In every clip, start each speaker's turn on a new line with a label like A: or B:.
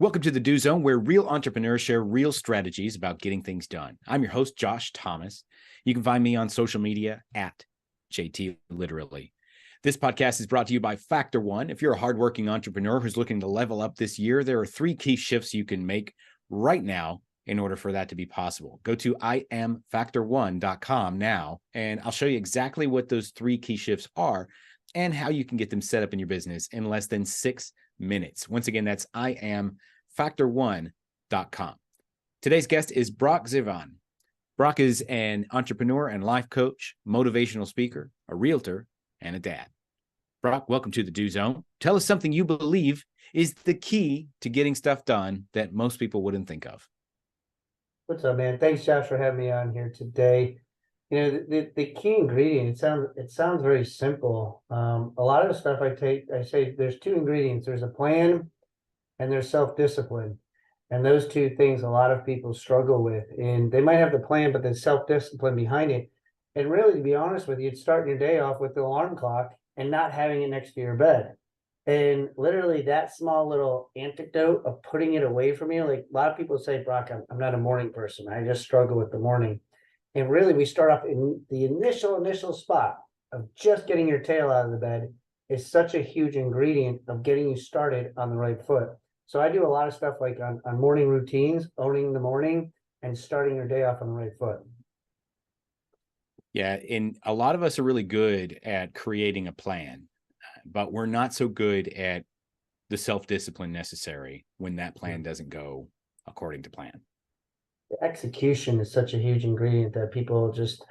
A: Welcome to the Do Zone, where real entrepreneurs share real strategies about getting things done. I'm your host, Josh Thomas. You can find me on social media at JT Literally. This podcast is brought to you by Factor One. If you're a hardworking entrepreneur who's looking to level up this year, there are 3 key shifts you can make right now in order for that to be possible. Go to IamFactor1.com now, and I'll show you exactly what those 3 key shifts are and how you can get them set up in your business in less than 6 minutes. Once again, that's IamFactor1.com. Today's guest is Brock Zivan. Brock is an entrepreneur and life coach, motivational speaker, a realtor, and a dad. Brock, welcome to the Do Zone. Tell us something you believe is the key to getting stuff done that most people wouldn't think of.
B: What's up, man? Thanks, Josh, for having me on here today. You know, the key ingredient, it sounds very simple. A lot of the stuff I say there's 2 ingredients. There's a plan and there's self-discipline. And those 2 things a lot of people struggle with. And they might have the plan, but there's self-discipline behind it. And really, to be honest with you, it's starting your day off with the alarm clock and not having it next to your bed. And literally that small little anecdote of putting it away from you, like a lot of people say, Brock, I'm not a morning person. I just struggle with the morning. And really, we start off in the initial spot of just getting your tail out of the bed is such a huge ingredient of getting you started on the right foot. So I do a lot of stuff like on morning routines, owning the morning and starting your day off on the right foot.
A: Yeah, and a lot of us are really good at creating a plan, but we're not so good at the self-discipline necessary when that plan doesn't go according to plan.
B: The execution is such a huge ingredient that people just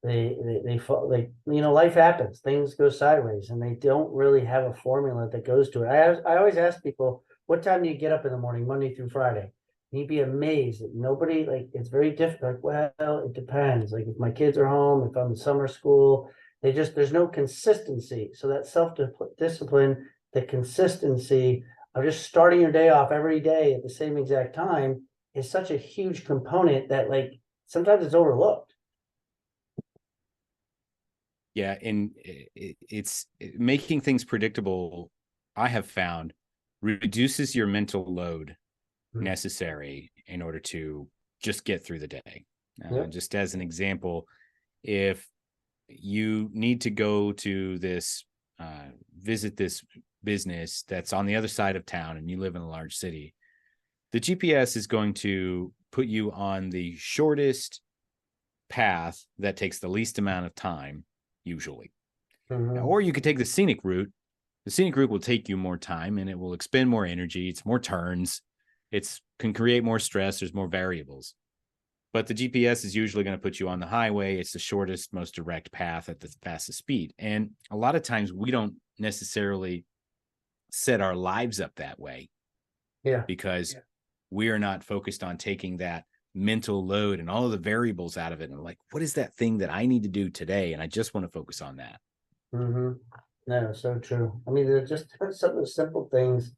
B: they fall, like, you know, life happens, things go sideways, and they don't really have a formula that goes to it. I always ask people, what time do you get up in the morning, Monday through Friday? And you'd be amazed that nobody, like, it's very difficult. Like, well, it depends. Like, if my kids are home, if I'm in summer school, there's no consistency. So that self-discipline, the consistency of just starting your day off every day at the same exact time is such a huge component that, like, sometimes it's overlooked.
A: Yeah, and it's making things predictable, I have found, reduces your mental load necessary in order to just get through the day.
B: Yep.
A: Just as an example, if you need to go to visit this business that's on the other side of town and you live in a large city, the GPS is going to put you on the shortest path that takes the least amount of time, usually. Or you could take the scenic route. The scenic route will take you more time and it will expend more energy. It's more turns. It can create more stress. There's more variables. But the GPS is usually going to put you on the highway. It's the shortest, most direct path at the fastest speed. And a lot of times we don't necessarily set our lives up that way. Because we are not focused on taking that mental load and all of the variables out of it. And like, what is that thing that I need to do today? And I just want to focus on that.
B: No, so true. I mean, there's just some of the simple things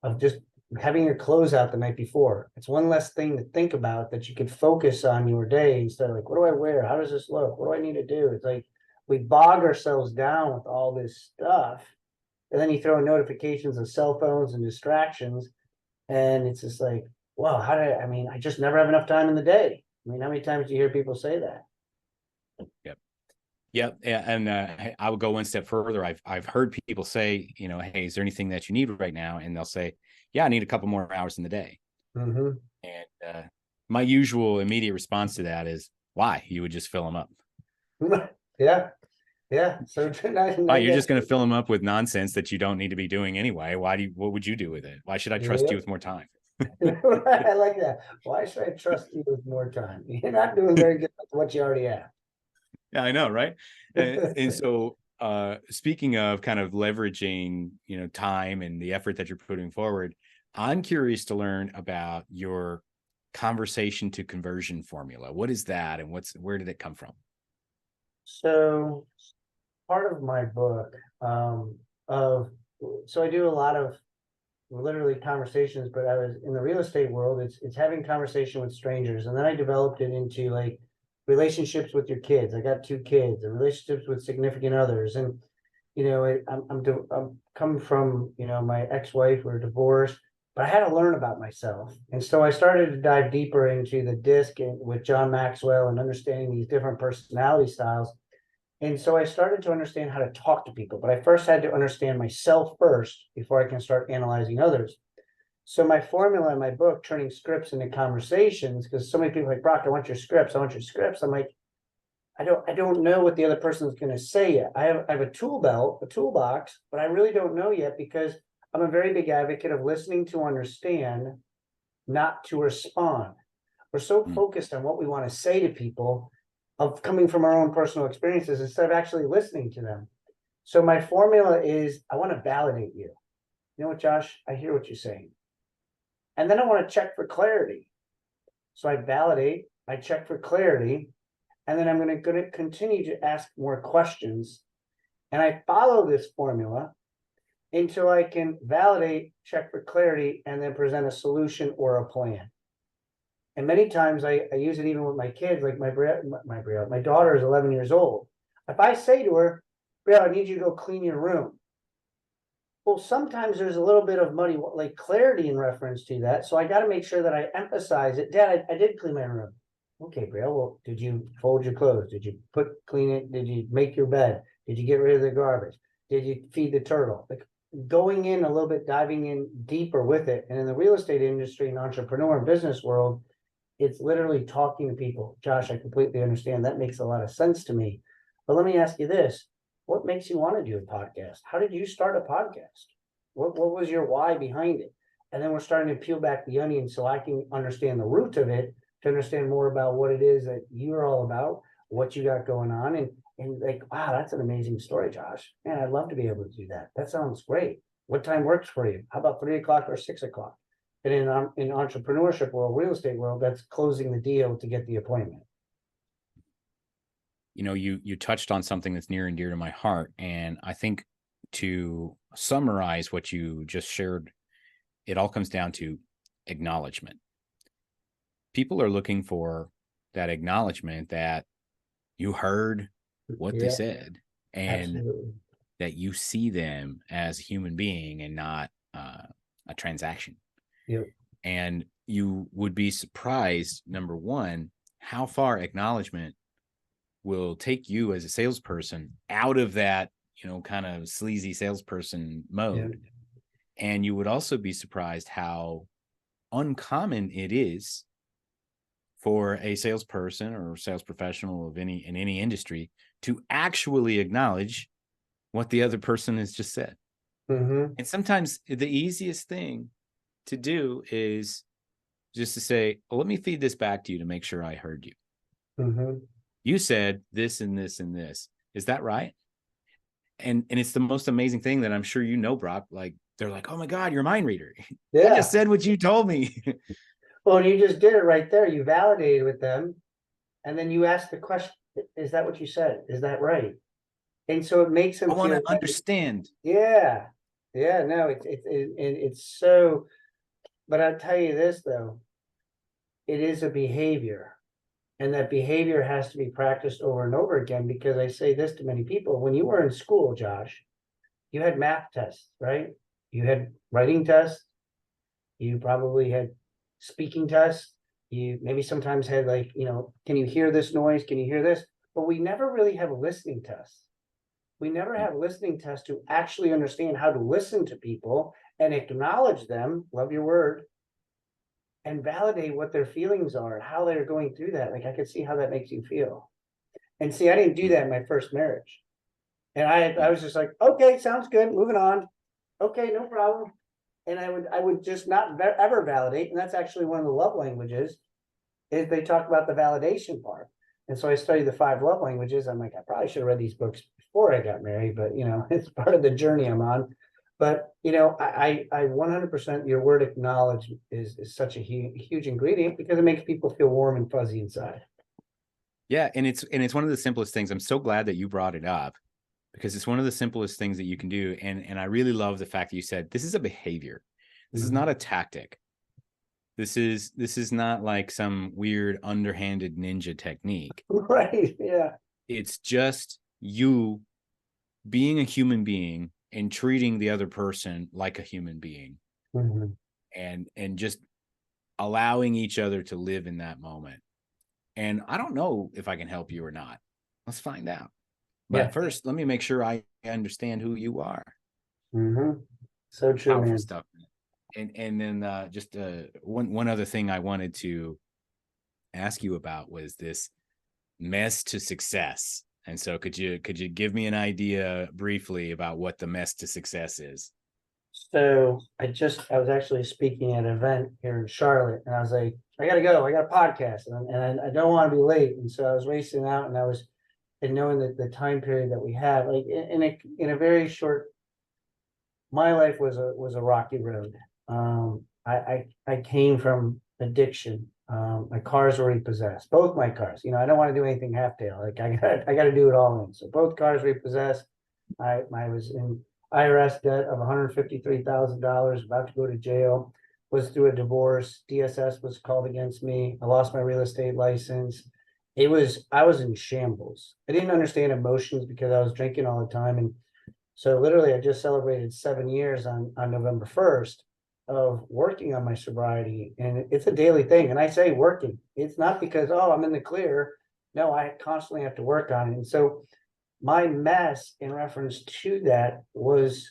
B: of just having your clothes out the night before. It's one less thing to think about that you could focus on your day instead of like, what do I wear? How does this look? What do I need to do? It's like we bog ourselves down with all this stuff. And then you throw in notifications of cell phones and distractions. And it's just like, wow, I just never have enough time in the day. I mean, how many times do you hear people say that?
A: Yep. And I would go one step further. I've heard people say, you know, hey, is there anything that you need right now? And they'll say, yeah, I need a couple more hours in the day. And my usual immediate response to that is, why? You would just fill them up.
B: Yeah. So
A: you're just going to fill them up with nonsense that you don't need to be doing anyway. What would you do with it? Why should I trust you with more time?
B: I like that. Why should I trust you with more time? You're not doing very good with what you already have.
A: Yeah, I know, right? And so speaking of kind of leveraging, you know, time and the effort that you're putting forward, I'm curious to learn about your conversation to conversion formula. What is that, and where did it come from?
B: So part of my book so I do a lot of literally conversations, but I was in the real estate world. It's having conversation with strangers, and then I developed it into like relationships with your kids. I got 2 kids, and relationships with significant others, and you know, I'm coming from, you know, my ex-wife, we're divorced, but I had to learn about myself. And so I started to dive deeper into the disc and with John Maxwell and understanding these different personality styles. And so I started to understand how to talk to people, but I first had to understand myself first before I can start analyzing others. So my formula in my book, turning scripts into conversations, because so many people are like, Brock, I want your scripts. I want your scripts. I'm like, I don't know what the other person is going to say yet. I have a tool belt, a toolbox, but I really don't know yet because I'm a very big advocate of listening to understand, not to respond. We're so
A: Mm.
B: focused on what we want to say to people, of coming from our own personal experiences instead of actually listening to them. So my formula is I want to validate you. You know what, Josh? I hear what you're saying. And then I want to check for clarity. So I validate, I check for clarity, and then I'm going to continue to ask more questions. And I follow this formula until I can validate, check for clarity, and then present a solution or a plan. And many times I use it even with my kids, like my daughter is 11 years old. If I say to her, Brielle, I need you to go clean your room. Well, sometimes there's a little bit of muddy, like clarity in reference to that. So I got to make sure that I emphasize it. Dad, I did clean my room. Okay, Brielle, well, did you fold your clothes? Did you clean it? Did you make your bed? Did you get rid of the garbage? Did you feed the turtle? Like going in a little bit, diving in deeper with it. And in the real estate industry and entrepreneur and business world, it's literally talking to people. Josh, I completely understand. That makes a lot of sense to me. But let me ask you this. What makes you want to do a podcast? How did you start a podcast? What was your why behind it? And then we're starting to peel back the onion so I can understand the root of it, to understand more about what it is that you're all about, what you got going on. And like, wow, that's an amazing story, Josh. Man, I'd love to be able to do that. That sounds great. What time works for you? How about 3 o'clock or 6 o'clock? And in entrepreneurship world, real estate world, that's closing the deal to get the appointment.
A: You know, you touched on something that's near and dear to my heart, and I think to summarize what you just shared, it all comes down to acknowledgement. People are looking for that acknowledgement that you heard what they
B: Yeah,
A: said, and
B: absolutely.
A: that you see them as a human being and not a transaction.
B: Yep.
A: And you would be surprised, number one, how far acknowledgement will take you as a salesperson out of that, kind of sleazy salesperson
B: Yeah.
A: mode. And you would also be surprised how uncommon it is for a salesperson or sales professional of any industry to actually acknowledge what the other person has just said.
B: Mm-hmm.
A: And sometimes the easiest thing to do is just to say, well, let me feed this back to you to make sure I heard you.
B: Mm-hmm.
A: You said this and this and this. Is that right? And it's the most amazing thing that I'm sure Brock. Like, they're like, oh my God, you're a mind reader. I just
B: Yeah.
A: said what you told me.
B: Well, and you just did it right there. You validated with them, and then you ask the question, is that what you said? Is that right? And so it makes
A: I
B: them
A: want
B: feel,
A: to understand.
B: yeah. Yeah, no, it's so, but I'll tell you this though, it is a behavior. And that behavior has to be practiced over and over again, because I say this to many people. When you were in school, Josh, you had math tests, right? You had writing tests. You probably had speaking tests. You maybe sometimes had like, can you hear this noise? Can you hear this? But we never really have a listening test. We never have listening tests to actually understand how to listen to people and acknowledge them. Love your word. And validate what their feelings are, how they're going through that. Like I could see how that makes you feel. And see, I didn't do that in my first marriage. And I was just like, okay, sounds good, moving on. Okay, no problem. And I would just not ever validate. And that's actually one of the love languages, is they talk about the validation part. And so I studied the 5 love languages. I'm like, I probably should have read these books before I got married, but it's part of the journey I'm on. But I 100%, your word acknowledge is such a huge ingredient, because it makes people feel warm and fuzzy inside.
A: Yeah, and it's one of the simplest things. I'm so glad that you brought it up, because it's one of the simplest things that you can do. And I really love the fact that you said this is a behavior. This is not a tactic. This is not like some weird underhanded ninja technique.
B: Right. Yeah.
A: It's just you being a human being and treating the other person like a human being.
B: Mhm.
A: and just allowing each other to live in that moment. And I don't know if I can help you or not. Let's find out.
B: Yeah.
A: But first, let me make sure I understand who you are.
B: So true,
A: Powerful
B: man.
A: stuff. And then just one other thing I wanted to ask you about was this mess to success. And so could you give me an idea briefly about what the mess to success is?
B: So I was actually speaking at an event here in Charlotte, and I was like, I gotta go, I got a podcast, and I don't want to be late. And so I was racing out, and knowing that the time period that we have, like in a very short, my life was a rocky road. I came from addiction. My cars were repossessed, both my cars. I don't want to do anything half-tail. Like I got to do it all in. So both cars repossessed. I was in IRS debt of $153,000, about to go to jail. Was through a divorce. DSS was called against me. I lost my real estate license. I was in shambles. I didn't understand emotions because I was drinking all the time, and so literally, I just celebrated 7 years on November 1st of working on my sobriety. And it's a daily thing. And I say working. It's not because, oh, I'm in the clear. No, I constantly have to work on it. And so my mess in reference to that was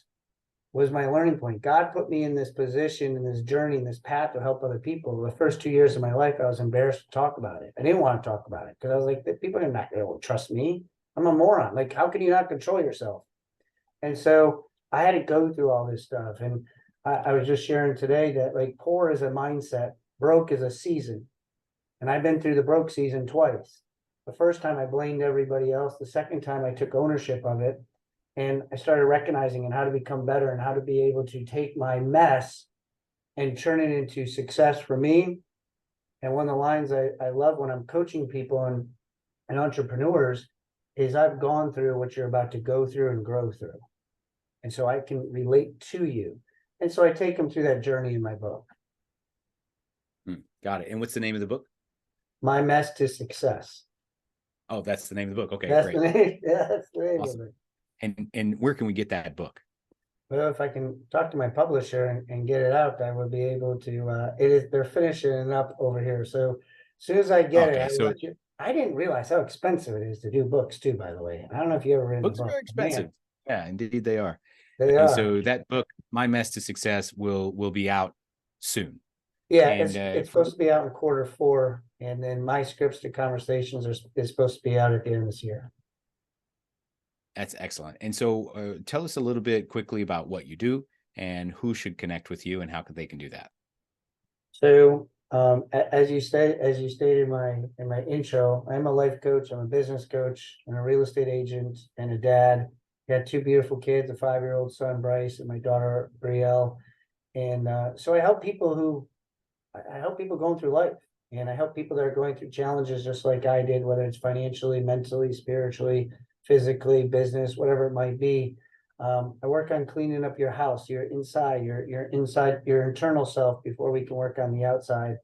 B: my learning point. God put me in this position, in this journey, in this path to help other people. The first 2 years of my life, I was embarrassed to talk about it. I didn't want to talk about it because I was like, people are not going to trust me. I'm a moron. Like, how can you not control yourself? And so I had to go through all this stuff. And I was just sharing today that like poor is a mindset, broke is a season. And I've been through the broke season twice. The first time I blamed everybody else. The second time I took ownership of it. And I started recognizing and how to become better and how to be able to take my mess and turn it into success for me. And one of the lines I love when I'm coaching people and entrepreneurs is I've gone through what you're about to go through and grow through. And so I can relate to you. And so I take them through that journey in my book.
A: Got it. And what's the name of the book?
B: My Mess to Success.
A: Oh, that's the name of the book. Okay,
B: That's
A: great.
B: the name. Yeah, that's the name
A: Awesome.
B: of it.
A: And where can we get that book?
B: Well, if I can talk to my publisher and get it out, I would be able to. They're finishing it up over here. So as soon as I get it,
A: Okay,
B: I will
A: so
B: let you. I didn't realize how expensive it is to do books too, by the way. I don't know if you ever read a
A: books are
B: book.
A: very
B: Man,
A: expensive. Yeah, indeed they are.
B: they
A: And
B: are.
A: so that book, My Mess to Success, will be out soon.
B: Yeah,
A: And
B: it's supposed to be out in quarter 4, and then my scripts to conversations is supposed to be out at the end of this year.
A: that's excellent. And so tell us a little bit quickly about what you do and who should connect with you and how they can do that.
B: So, as you stated in my intro, I'm a life coach, I'm a business coach, I'm a real estate agent, and a dad. Got 2 beautiful kids, a 5-year-old son, Bryce, and my daughter, Brielle. And so I help people going through life, and I help people that are going through challenges just like I did, whether it's financially, mentally, spiritually, physically, business, whatever it might be. I work on cleaning up your house, your inside, your internal self before we can work on the outside.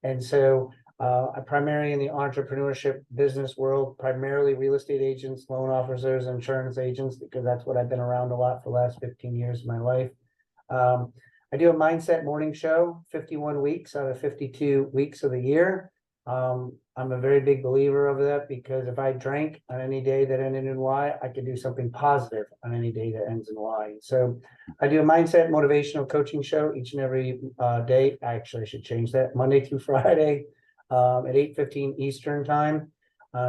B: And so I primarily in the entrepreneurship business world, primarily real estate agents, loan officers, insurance agents, because that's what I've been around a lot for the last 15 years of my life. Um, I do a mindset morning show, 51 weeks out of 52 weeks of the year. I'm a very big believer of that because if I drank on any day that ended in Y, I could do something positive on any day that ends in Y. So I do a mindset motivational coaching show each and every day. Actually, I should change that, Monday through Friday at 8:15 Eastern time.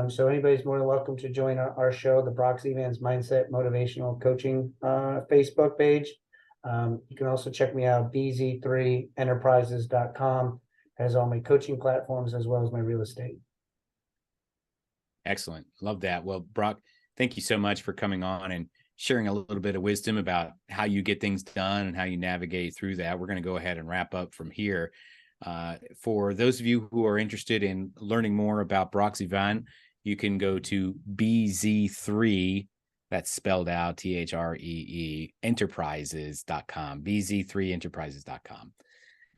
B: So anybody's more than welcome to join our show, the Brock Evans Mindset Motivational Coaching Facebook page. You can also check me out, bz3enterprises.com. Has all my coaching platforms as well as my real estate.
A: Excellent. Love that. Well, Brock, thank you so much for coming on and sharing a little bit of wisdom about how you get things done and how you navigate through that. We're going to go ahead and wrap up from here. For those of you who are interested in learning more about Brock Zivan, you can go to BZ3, that's spelled out THREE, enterprises.com, BZ3enterprises.com.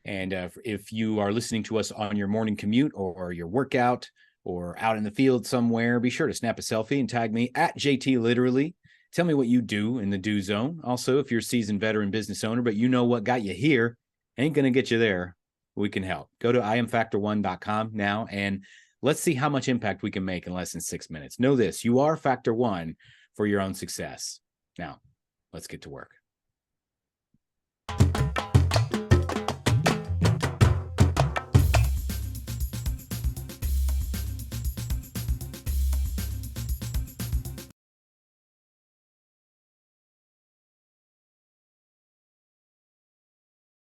A: And if you are listening to us on your morning commute or your workout or out in the field somewhere, be sure to snap a selfie and tag me at JT Literally. Tell me what you do in the do zone. Also, if you're a seasoned veteran business owner, but you know what got you here, Ain't going to get you there. We can help. Go to iamfactor1.com now and let's see how much impact we can make in less than 6 minutes. Know this, you are factor one for your own success. Now, let's get to work.